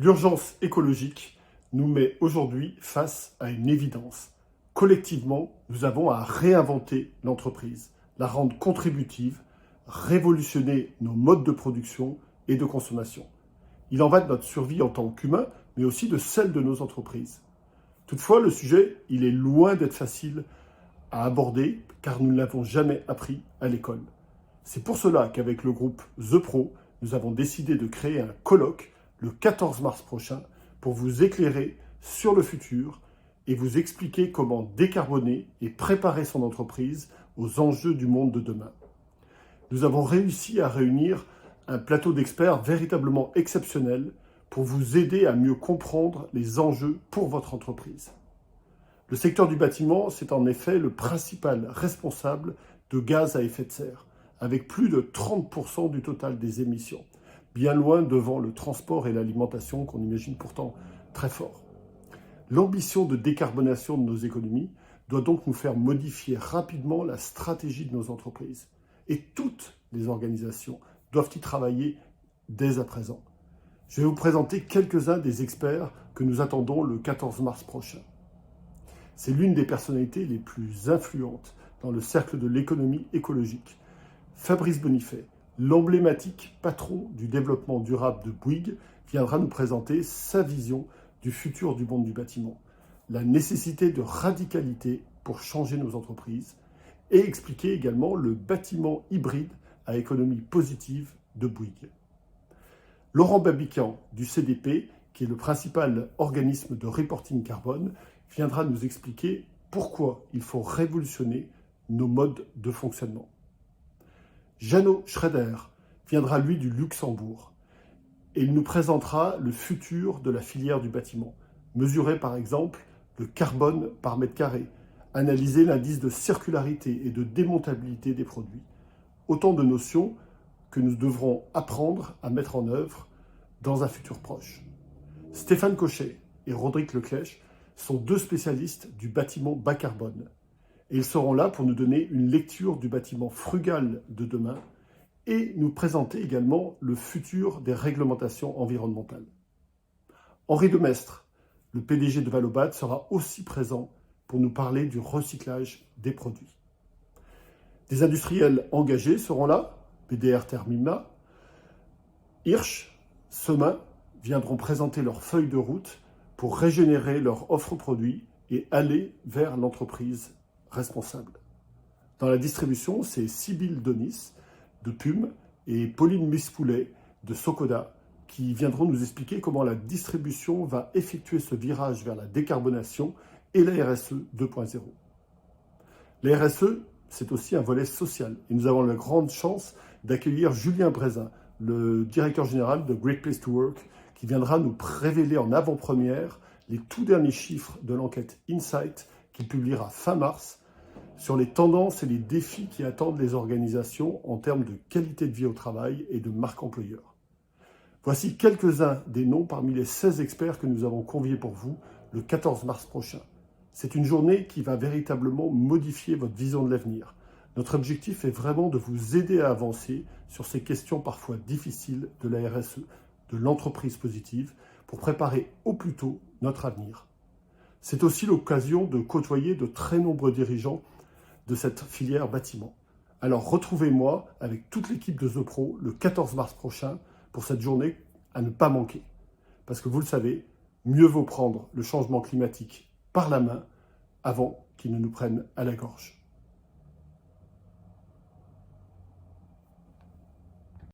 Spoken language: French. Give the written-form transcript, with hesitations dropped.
L'urgence écologique nous met aujourd'hui face à une évidence. Collectivement, nous avons à réinventer l'entreprise, la rendre contributive, révolutionner nos modes de production et de consommation. Il en va de notre survie en tant qu'humains, mais aussi de celle de nos entreprises. Toutefois, le sujet, il est loin d'être facile à aborder, car nous ne l'avons jamais appris à l'école. C'est pour cela qu'avec le groupe The Pro, nous avons décidé de créer un colloque le 14 mars prochain pour vous éclairer sur le futur et vous expliquer comment décarboner et préparer son entreprise aux enjeux du monde de demain. Nous avons réussi à réunir un plateau d'experts véritablement exceptionnel pour vous aider à mieux comprendre les enjeux pour votre entreprise. Le secteur du bâtiment, c'est en effet le principal responsable de gaz à effet de serre, avec plus de 30% du total des émissions, bien loin devant le transport et l'alimentation qu'on imagine pourtant très fort. L'ambition de décarbonation de nos économies doit donc nous faire modifier rapidement la stratégie de nos entreprises. Et toutes les organisations doivent y travailler dès à présent. Je vais vous présenter quelques-uns des experts que nous attendons le 14 mars prochain. C'est l'une des personnalités les plus influentes dans le cercle de l'économie écologique. Fabrice Bonifay, l'emblématique patron du développement durable de Bouygues, viendra nous présenter sa vision du futur du monde du bâtiment, la nécessité de radicalité pour changer nos entreprises et expliquer également le bâtiment hybride à économie positive de Bouygues. Laurent Babican du CDP, qui est le principal organisme de reporting carbone, viendra nous expliquer pourquoi il faut révolutionner nos modes de fonctionnement. Jeannot Schrader viendra lui du Luxembourg et il nous présentera le futur de la filière du bâtiment. Mesurer par exemple le carbone par mètre carré, analyser l'indice de circularité et de démontabilité des produits. Autant de notions que nous devrons apprendre à mettre en œuvre dans un futur proche. Stéphane Cochet et Rodrigue Leclèche sont deux spécialistes du bâtiment bas carbone. Et ils seront là pour nous donner une lecture du bâtiment frugal de demain et nous présenter également le futur des réglementations environnementales. Henri Demestre, le PDG de Valobat, sera aussi présent pour nous parler du recyclage des produits. Des industriels engagés seront là, BDR Termina, Hirsch, Semin, viendront présenter leur feuille de route pour régénérer leur offre produit et aller vers l'entreprise responsable. Dans la distribution, c'est Sybille Donis de PUM et Pauline Mispoulet de Socoda qui viendront nous expliquer comment la distribution va effectuer ce virage vers la décarbonation et la RSE 2.0. La RSE, c'est aussi un volet social et nous avons la grande chance d'accueillir Julien Brézin, le directeur général de Great Place to Work, qui viendra nous révéler en avant-première les tout derniers chiffres de l'enquête Insight qu'il publiera fin mars sur les tendances et les défis qui attendent les organisations en termes de qualité de vie au travail et de marque employeur. Voici quelques-uns des noms parmi les 16 experts que nous avons conviés pour vous le 14 mars prochain. C'est une journée qui va véritablement modifier votre vision de l'avenir. Notre objectif est vraiment de vous aider à avancer sur ces questions parfois difficiles de la RSE, de l'entreprise positive, pour préparer au plus tôt notre avenir. C'est aussi l'occasion de côtoyer de très nombreux dirigeants de cette filière bâtiment. Alors retrouvez-moi avec toute l'équipe de The Pro le 14 mars prochain pour cette journée à ne pas manquer. Parce que vous le savez, mieux vaut prendre le changement climatique par la main avant qu'il ne nous prenne à la gorge.